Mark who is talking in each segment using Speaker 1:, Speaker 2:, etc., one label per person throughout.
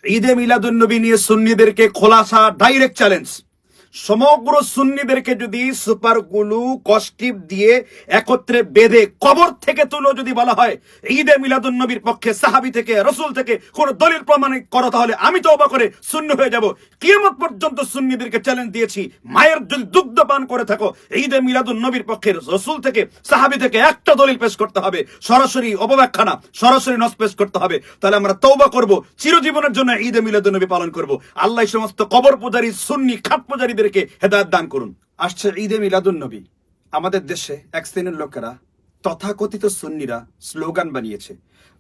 Speaker 1: ঈদে মিলাদুন্নবী নিয়ে সুন্নিদেরকে খোলাসা ডাইরেক্ট চ্যালেঞ্জ। সমগ্র সুন্নিদেরকে যদি সুপার গ্লু কস্টিপ দিয়ে একত্রে বেঁধে কবর থেকে তুলো যদি বলা হয় ঈদে মিলাদুন্নবীর পক্ষে সাহাবী থেকে রাসূল থেকে কোন দলিল প্রমাণ করো, তাহলে আমি তওবা করে সুন্নি হয়ে যাব। কিয়ামত পর্যন্ত সুন্নিদেরকে চ্যালেঞ্জ দিয়েছি, মায়ের যদি দুগ্ধ পান করে থাকো ঈদে মিলাদুন্নবীর পক্ষে রাসূল থেকে সাহাবী থেকে একটা দলিল পেশ করতে হবে, সরাসরি অপব্যাখ্যা না, সরাসরি নস পেশ করতে হবে। তাহলে আমরা তওবা করব, চিরজীবনের জন্য ঈদে মিলাদুন্নবী পালন করব। আল্লাহ এই সমস্ত কবর পূজারী সুন্নি খাট পূজারী হেদায়েত দান করুন। আসছে ঈদে মিলাদুন্নবী। আমাদের দেশে এক শ্রেণীর লোকেরা তথাকথিত সুন্নিরা স্লোগান বানিয়েছে,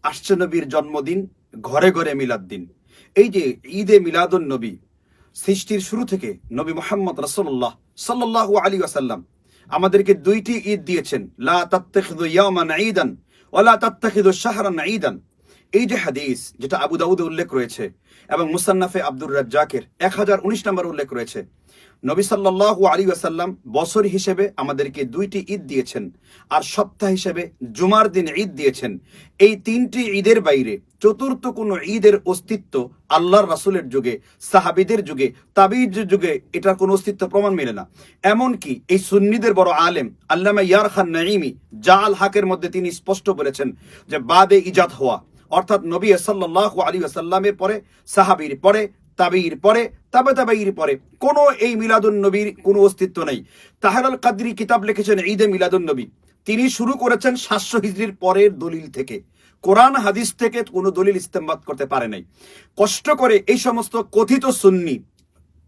Speaker 1: আসছে নবীর জন্মদিন, ঘরে ঘরে মিলাদ দিন। এই যে ঈদে মিলাদুন্নবী, সৃষ্টির শুরু থেকে নবী মুহাম্মদ রাসূলুল্লাহ সাল্লাল্লাহু আলাইহি ওয়াসাল্লাম আমাদেরকে দুইটি ঈদ দিয়েছেন, লা তাত্তাখিযু ইয়াওমান ঈদান ওয়া লা তাত্তাখিযু শাহরান ঈদান। এই যে হাদিস, যেটা আবু দাউদে উল্লেখ রয়েছে এবং মুসান্নাফে আব্দুর রাজ্জাকের 1019 নম্বর উল্লেখ রয়েছে, নবী সাল্লাল্লাহু আলাইহি ওয়াসাল্লাম বছর হিসেবে আমাদেরকে দুইটি ঈদ দিয়েছেন আর সপ্তাহ হিসেবে জুমার দিন ঈদ দিয়েছেন। এই তিনটি ঈদের বাইরে চতুর্থ কোনো ঈদের অস্তিত্ব আল্লাহর রাসূলের যুগে, সাহাবীদের যুগে, তাবিঈদের যুগে এটার কোনো অস্তিত্ব প্রমাণ মেলে না। এমনকি এই সুন্নিদের বড় আলেম আল্লামা ইয়ার খান নাঈমি জাল হাকের মধ্যে তিনি স্পষ্ট বলেছেন যে বাদে ইজাদ হওয়া, অর্থাৎ নবী সাল্লাল্লাহু আলাইহি ওয়াসাল্লামের পরে, সাহাবীর পরে, তাবিঈর পরে, তাবিঈর পরে কোনো এই মিলাদুন্নবীর কোনো অস্তিত্ব নেই। তাহের আল কাদরি কিতাব লিখেছেন ঈদে মিলাদুন্নবী, তিনি শুরু করেছেন 700 হিজরির পরের দলিল থেকে, কোরআন হাদিস থেকে কোনো দলিল ইস্তেমবাদ করতে পারে নাই। কষ্ট করে এই সমস্ত কথিত সুন্নি,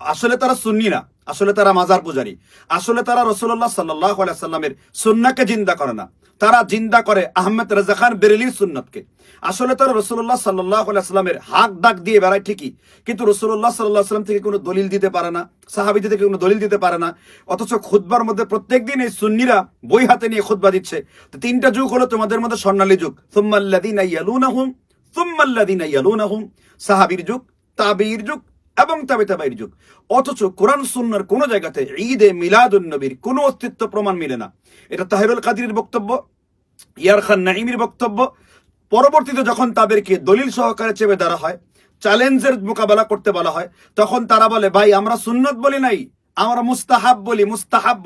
Speaker 1: আসলে তারা সুন্নি না, আসলে তারা মাজার পূজারী, আসলে তারা রাসূলুল্লাহ সাল্লাল্লাহু আলাইহি ওয়াসাল্লামের সুন্নাহকে জিন্দা করে না, তারা জিন্দা করে আহমেদ রাজা খান বেরেলির সুন্নতকে। আসলে তারা রাসূলুল্লাহ সাল্লাল্লাহু আলাইহি ওয়াসাল্লামের হাক ডাক দিয়ে বেড়ায় ঠিকই, কিন্তু রাসূলুল্লাহ সাল্লাল্লাহু আলাইহি ওয়াসাল্লাম থেকে কোনো দলিল দিতে পারে না, সাহাবীদের থেকে কোনো দলিল দিতে পারে না। অথচ খুতবার মধ্যে প্রত্যেকদিন এই সুন্নিরা বই হাতে নিয়ে খুতবা দিচ্ছে। তো তিনটা যুগ হলো তোমাদের মধ্যে স্বর্ণালী যুগ, সুম্মাল্লাযীনা ইয়ালুনাহুম, সাহাবীর যুগ, তাবিঈর যুগ এবং তাবিঈর যুগ। অথচ কোরআন সুন্নাহর কোন জায়গাতে ঈদে মিলাদুন্নবীর কোনো অস্তিত্ব প্রমাণ মিলে না। এটা তাহেরুল কাদরির বক্তব্য, ইয়ার খান নাঈমির বক্তব্য। পরবর্তীতে যখন তাদেরকে দলিল সহকারে চেপে ধরা হয়, চ্যালেঞ্জের মোকাবেলা করতে বলা হয়, তখন তারা বলে ভাই আমরা সুন্নত বলি নাই, আমরা মুস্তাহাব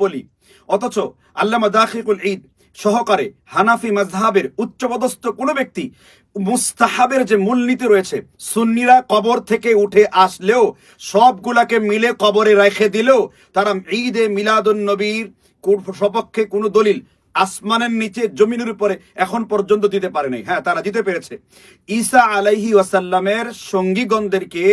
Speaker 1: বলি। অথচ আল্লামা দাখিকুল ঈদ সহকারে হানাফি মাযহাবের উচ্চপদস্থ কোনো ব্যক্তি মুস্তাহাবের যে মূলনীতি রয়েছে, সুন্নিরা কবর থেকে উঠে আসলেও সবগুলাকে মিলে কবরে রেখে দিলেও তারা ঈদে মিলাদুন্নবীর সপক্ষে কোনো দলিল আসমানের নিচে জমিনের উপরে এখন পর্যন্ত দিতে পারে নাই। হ্যাঁ, তারা দিতে পেরেছে। ঈসা আলাইহি ওয়াসাল্লামের সঙ্গীগণদেরকে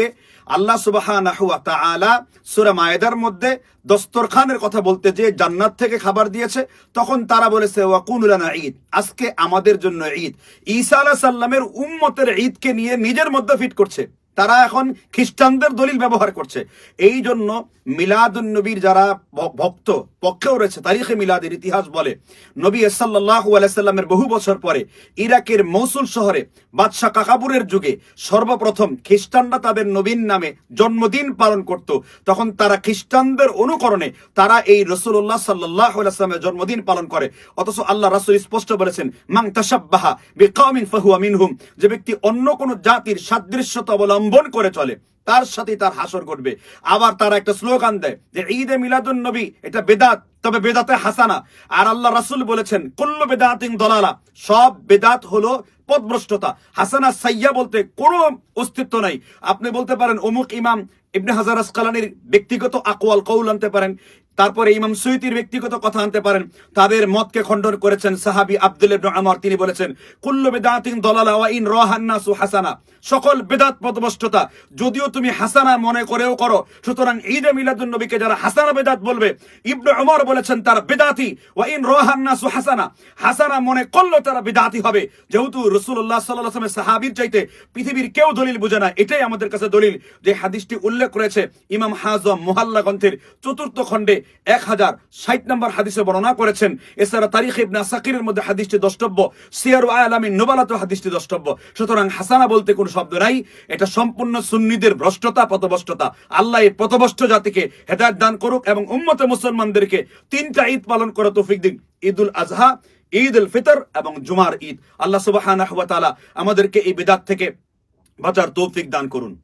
Speaker 1: আল্লাহ সুবহানাহু ওয়া তাআলা সূরা মায়েদার মধ্যে দস্তরখানের কথা বলতে যে জান্নাত থেকে খাবার দিয়েছে, তখন তারা বলেছে ওয়াকুনু লানা ঈদ, আজকে আমাদের জন্য ঈদ। ঈসা আলাইহিস সালামের উম্মতের ঈদকে নিয়ে নিজের মধ্যে ফিট করছে, তারা এখন খ্রিস্টানদের দলিল ব্যবহার করছে। এই জন্য মিলাদুন্নবীর যারা ভক্ত পক্ষেও রয়েছে, তারিখে মিলাদের ইতিহাস বলে নবী সাল্লাল্লাহু আলাইহি সাল্লামের বহু বছর পরে ইরাকের মৌসুল শহরে বাদশাহ কাকাবুরের যুগে সর্বপ্রথম খ্রিস্টানরা তাদের নবীর নামে জন্মদিন পালন করত। তখন তারা খ্রিস্টানদের অনুকরণে তারা এই রাসূলুল্লাহ সাল্লাল্লাহু আলাইহি সাল্লামের জন্মদিন পালন করে। অথচ আল্লাহ রাসূল স্পষ্ট বলেছেন মান তাশাব্বাহা বিকাওমিন ফাহুয়া মিনহুম, যে ব্যক্তি অন্য কোন জাতির সাদৃশ্যতা অবলম্বন করে চলে তার সাথে তার হাসর ঘটবে। আবার তারা একটা স্লোগান দেয় যে ঈদে মিলাদুন্নবী এটা বেদাত, তবে বেদাতে হাসানা। আর আল্লাহ রাসূল বলেছেন কুল্লু বেদাতিন দালালা, সব বেদাত হলো পথভ্রষ্টতা। হাসানা সাইয়্যা বলতে কোনো অস্তিত্ব নাই। আপনি বলতে পারেন অমুক ইমাম ইবনে হাজার আসকালানির ব্যক্তিগত আকওয়াল কওল আনতে পারেন, তারপরে ইমাম সুয়ুতির ব্যক্তিগত কথা আনতে পারেন। তাদের মতকে খণ্ডন করেছেন সাহাবী আব্দুল্লাহ ইবনে উমর, তিনি বলেছেন কুল্লু বিদআতিন দালালা ওয়া ইন রাহান নাসু হাসানা, সকল বিদআত পথভ্রষ্টতা, যদিও তুমি হাসানা মনে করেও করো। সুতরাং ঈদে মিলাদুন্নবীকে যারা হাসানা বিদআত বলবে, ইবনে উমর বলেছেন তারা বিদআতি, ওয়া ইন রাহান নাসু হাসানা, হাসানা মনে করলেও তারা বিদআতি হবে। যেহেতু রাসূলুল্লাহ সাল্লাল্লাহু আলাইহি ওয়াসাল্লাম সাহাবীর চাইতে পৃথিবীর কেউ দলিল বুঝে না, এটাই আমাদের কাছে দলিল। যে হাদিসটি উল্লেখ করেছে ইমাম হাজম মুহাল্লা গ্রন্থের 4th খণ্ডে 1060 নম্বর হাদিসে বর্ণনা করেছেন। এছাড়া তারিখ ইবনে আসাকিরের মধ্যে হাদিসটি দ্রষ্টব্য, সিয়ার আলামিন নুবালাতে হাদিসটি দ্রষ্টব্য। সুতরাং হাসানা বলতে কোনো শব্দ নাই, এটা সম্পূর্ণ সুন্নিদের ভ্রষ্টতা, পথভ্রষ্টতা। আল্লাহ এই পথভ্রষ্ট জাতিকে হেদায়েত দান করুক এবং উম্মতে মুসলমানদেরকে 3টা ঈদ পালন করার তৌফিক দিন, ঈদুল আজহা, ঈদ উল ফিতর এবং জুমার ঈদ। আল্লাহ সুবহানাহু ওয়া তাআলা আমাদেরকে এই বিদআত থেকে বাঁচার তৌফিক দান করুন।